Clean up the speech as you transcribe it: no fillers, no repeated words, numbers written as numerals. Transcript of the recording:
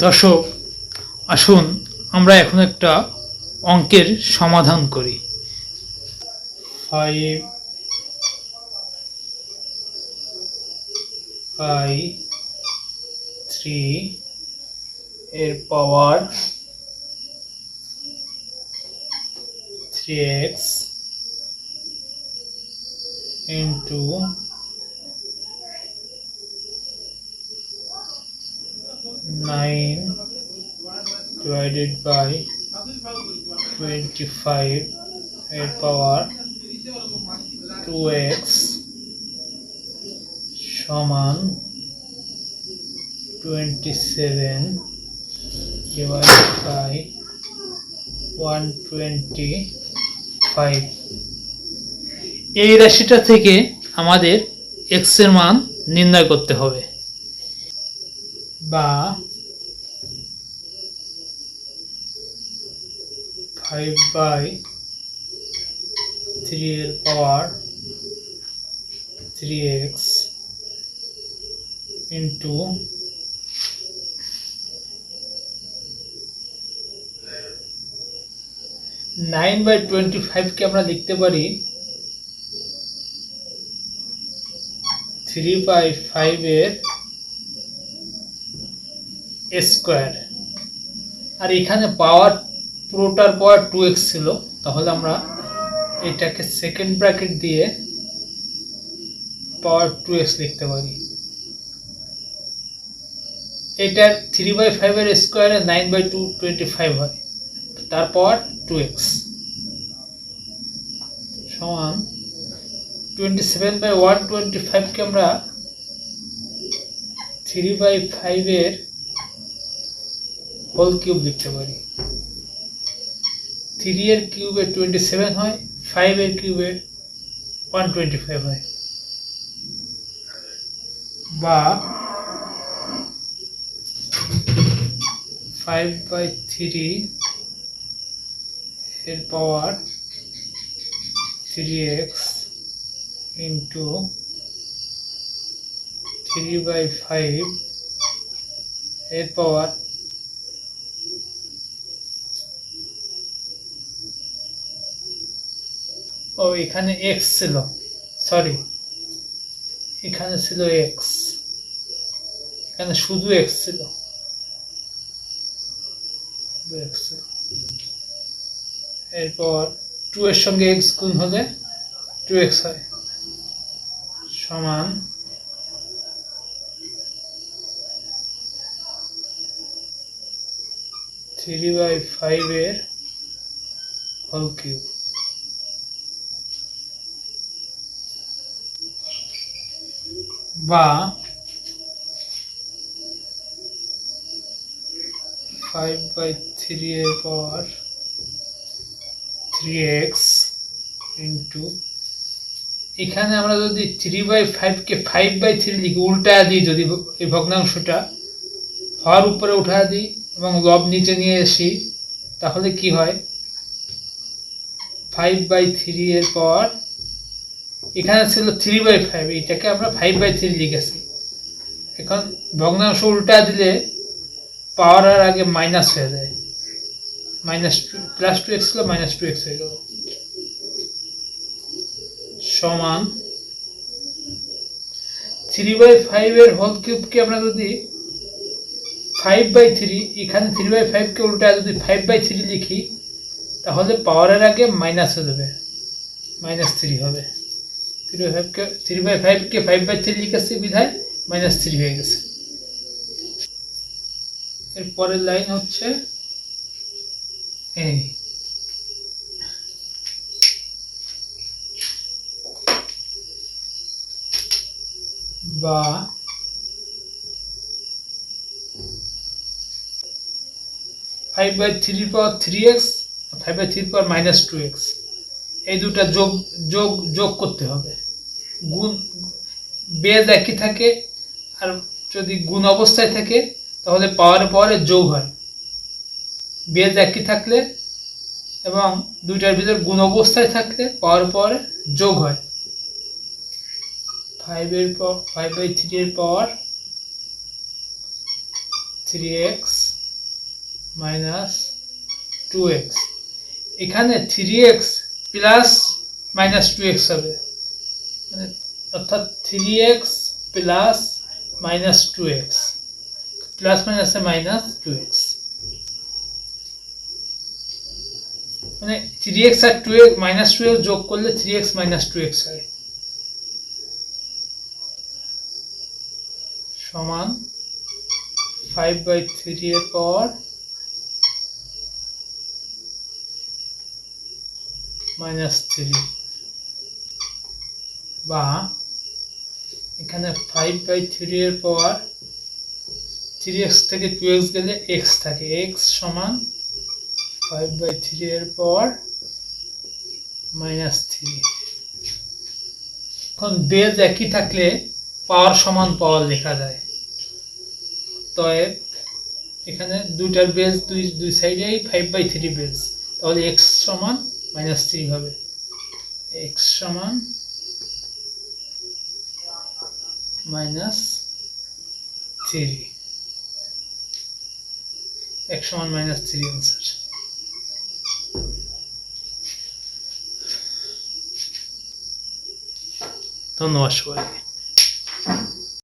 দর্শক, আসুন আমরা এখন একটা অঙ্কের সমাধান করি। 5/3 এর পাওয়ার 3x into 9 divided by 25 এর পাওয়ার 2x সমান 27 divided by 125। এই রাশিটা থেকে আমাদের x এর মান নির্ণয় করতে হবে, বা 5/3 এর পাওয়ার 3x into 9/25 কে আমরা লিখতে পারি 3/5 এর স্কয়ার। আর এখানে পাওয়ার পুরোটার পাওয়ার 2x ছিল, তাহলে আমরা এটাকে সেকেন্ড ব্র্যাকেট দিয়ে পাওয়ার 2x লিখতে পারি। এটা 3/5 এর স্কয়ারে 9/2 হয়, তার পাওয়ার 2x সমান 27/125 কে আমরা 3/5 এর হোল কিউব লিখতে পারি। 3 এর কিউবে 27 হয়, 5 এর কিউবে 125 হয়, বা 5/3 এর পাওয়ার 3x into 3/5 এর পাওয়ার এখানে x ছিল, সরি এখানে ছিল x, এখানে শুধু x ছিল, এরপর 2 এর সঙ্গে x গুণ হলে 2x হয়, সমান 3/5 এর হোল কিউব, বা 5/3 এর পাওয়ার 3x ইন্টু, এখানে আমরা যদি 3/5 কে 5/3 লিখি, উল্টা দিই, যদি এই ভগ্নাংশটা হর উপরে উঠা দিই এবং লব নিচে নিয়ে আসি, তাহলে কি হয় 5/3 এর পাওয়ার, এখানে ছিল 3/5, এটাকে আমরা 5/3 লিখেছি। এখন ভগ্নাংশ উল্টা দিলে পাওয়ার আর আগে মাইনাস হয়ে যায়, +2x ছিল -2x হয়ে গেল, সমান 3/5 এর হোল কিউবকে আমরা যদি 5/3, এখানে 3/5 কে উল্টা যদি 5/3 লিখি, তাহলে পাওয়ারের আগে মাইনাস হয়ে যাবে, -3 হবে। 3/5 কে 5/3 লিখেছি বিধায় -3 হয়ে গেছে। এর পরের লাইন হচ্ছে এই, বা 5/3 পাওয়ার 3x, 5/3 পাওয়ার -2x, এই দুটা যোগ করতে হবে। গুণ বেজ একই থাকে, আর যদি গুণ অবস্থায় থাকে তাহলে পাওয়ারে যোগ হয়। বেজ একই থাকলে এবং দুইটার ভিতর গুণ অবস্থায় থাকলে পাওয়ারে যোগ হয়। 5/3 এর পাওয়ার 3x মাইনাস 2x, এখানে 3x প্লাস মাইনাস 2x হবে, মানে অর্থাৎ 3x plus minus 2x, plus মাইনাসে মাইনাস 2x, মানে 3x আর 2x মাইনাস 2x যোগ করলে 3x মাইনাস 2x হয়, সমান 5/3 এর পাওয়ার মাইনাস 3, বা এখানে 5/3 এর পাওয়ার 3x থেকে 2x গেলে x থাকে, x সমান 5/3 এর পাওয়ার মাইনাস 3। এখন বেজ একই থাকলে পাওয়ার সমান পাওয়ার লেখা যায়, তবে এখানে দুইটার বেজ দুই সাইডেই 5/3 বেজ, তাহলে x সমান মাইনাস 3 হবে, x সমান মাইনাস 3, x সমান মাইনাস 3 আনসার। ধন্যবাদ সবাইকে।